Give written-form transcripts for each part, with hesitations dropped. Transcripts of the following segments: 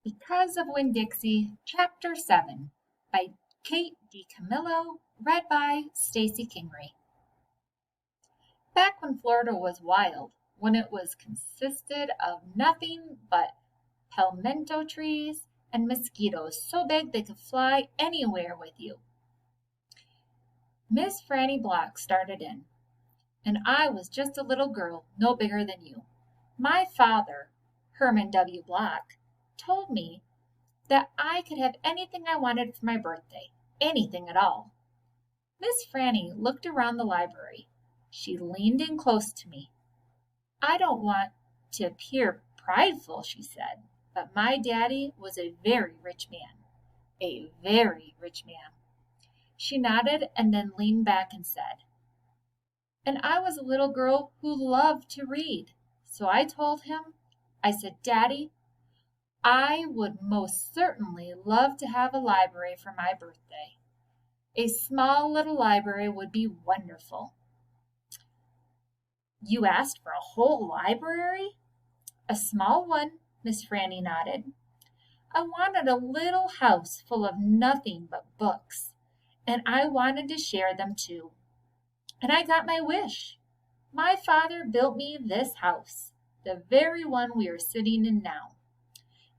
Because of Winn Dixie, Chapter 7 by Kate DiCamillo, read by Stacy Kingery. Back when Florida was wild, when it was consisted of nothing but palmetto trees and mosquitoes so big they could fly anywhere with you. Miss Franny Block started in, and I was just a little girl no bigger than you. My father, Herman W. Block, told me that I could have anything I wanted for my birthday, anything at all. Miss Franny looked around the library. She leaned in close to me. I don't want to appear prideful, she said, but my daddy was a very rich man. A very rich man. She nodded and then leaned back and said, and I was a little girl who loved to read. So I told him, I said, Daddy, I would most certainly love to have a library for my birthday. A small little library would be wonderful. You asked for a whole library? A small one, Miss Franny nodded. I wanted a little house full of nothing but books, and I wanted to share them too. And I got my wish. My father built me this house, the very one we are sitting in now.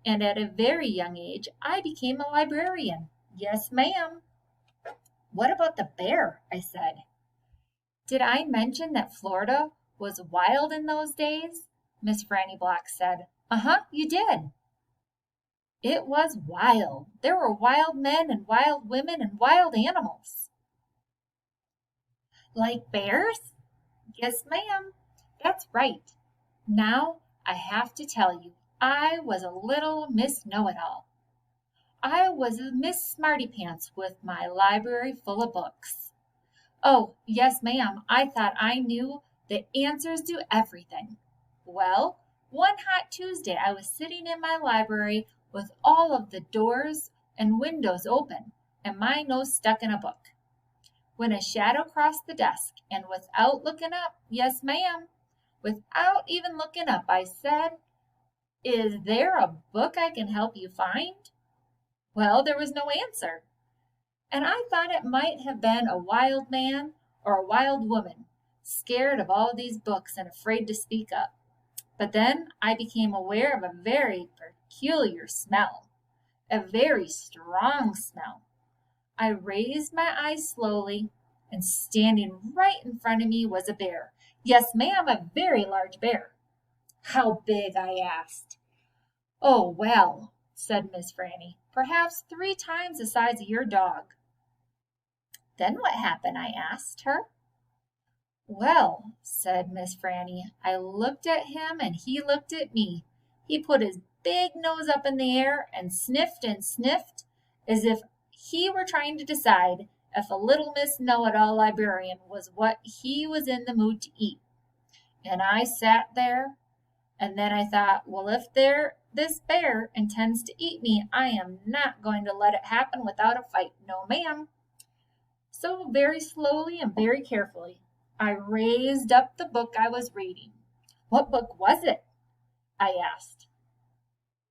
And at a very young age, I became a librarian. Yes, ma'am. What about the bear? I said. Did I mention that Florida was wild in those days? Miss Franny Block said. You did. It was wild. There were wild men and wild women and wild animals. Like bears? Yes, ma'am. That's right. Now I have to tell you, I was a little Miss Know-it-all. I was a Miss Smarty-Pants with my library full of books. Oh, yes, ma'am, I thought I knew the answers to everything. Well, one hot Tuesday I was sitting in my library with all of the doors and windows open and my nose stuck in a book, when a shadow crossed the desk, and without looking up, yes, ma'am, without even looking up, I said, is there a book I can help you find? Well, there was no answer, and I thought it might have been a wild man or a wild woman, scared of all these books and afraid to speak up. But then I became aware of a very peculiar smell, a very strong smell. I raised my eyes slowly, and standing right in front of me was a bear. Yes, ma'am, a very large bear. How big? I asked. Oh, well, said Miss Franny, perhaps 3 times the size of your dog. Then what happened? I asked her. Well, said Miss Franny, I looked at him and he looked at me. He put his big nose up in the air and sniffed as if he were trying to decide if a little Miss Know-it-all librarian was what he was in the mood to eat. And I sat there, and then I thought, well, if this bear intends to eat me, I am not going to let it happen without a fight. No, ma'am. So very slowly and very carefully, I raised up the book I was reading. What book was it? I asked.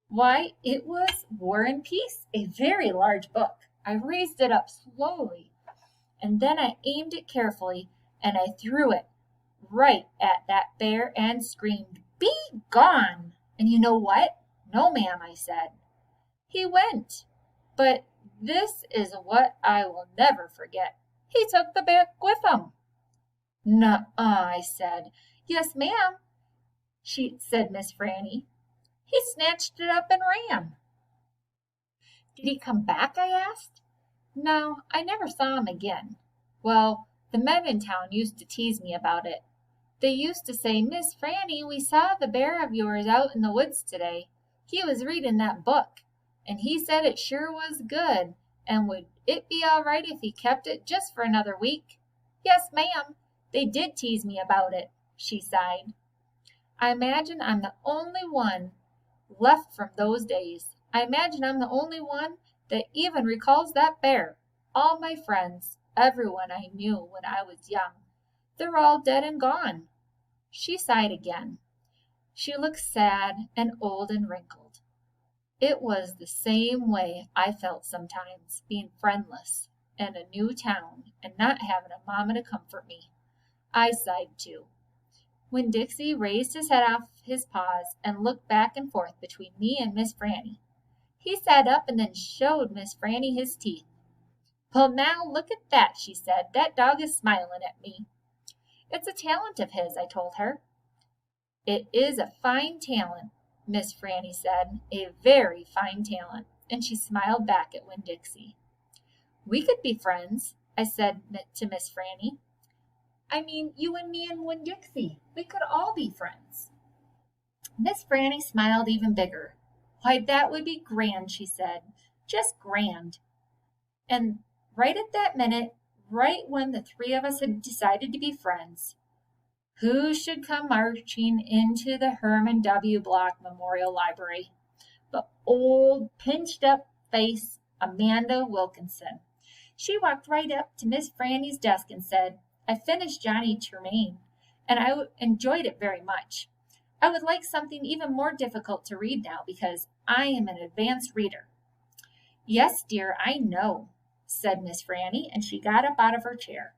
Why, it was War and Peace, a very large book. I raised it up slowly, and then I aimed it carefully, and I threw it right at that bear and screamed, be gone! And you know what? No, ma'am, I said. He went, but this is what I will never forget. He took the book with him. Nuh-uh, I said. Yes, ma'am, said Miss Franny. He snatched it up and ran. Did he come back? I asked. No, I never saw him again. Well, the men in town used to tease me about it. They used to say, Miss Franny, we saw the bear of yours out in the woods today. He was reading that book, and he said it sure was good, and would it be all right if he kept it just for another week? Yes, ma'am, they did tease me about it, she sighed. I imagine I'm the only one left from those days. I imagine I'm the only one that even recalls that bear. All my friends, everyone I knew when I was young, they're all dead and gone. She sighed again. She looked sad and old and wrinkled. It was the same way I felt sometimes, being friendless in a new town and not having a mama to comfort me. I sighed too. When Dixie raised his head off his paws and looked back and forth between me and Miss Franny, he sat up and then showed Miss Franny his teeth. "Well, now look at that," she said. "That dog is smiling at me." "It's a talent of his," I told her. "It is a fine talent," Miss Franny said, "a very fine talent," and she smiled back at Winn Dixie. "We could be friends," I said to Miss Franny. "I mean, you and me and Winn Dixie. We could all be friends." Miss Franny smiled even bigger. "Why, that would be grand," she said. "Just grand." And right at that minute, right when the three of us had decided to be friends, who should come marching into the Herman W. Block Memorial Library but old pinched-up face Amanda Wilkinson. She walked right up to Miss Franny's desk and said, "I finished Johnny Tremain, and I enjoyed it very much. I would like something even more difficult to read now because I am an advanced reader." "Yes, dear, I know," said Miss Franny, and she got up out of her chair.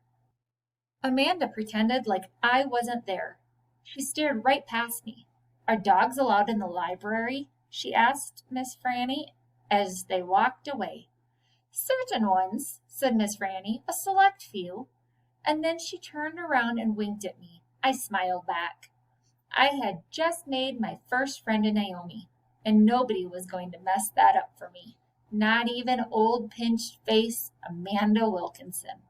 Amanda pretended like I wasn't there. She stared right past me. "Are dogs allowed in the library?" she asked Miss Franny as they walked away. "Certain ones," said Miss Franny, "a select few." And then she turned around and winked at me. I smiled back. I had just made my first friend in Naomi, and nobody was going to mess that up for me, not even old pinched face Amanda Wilkinson.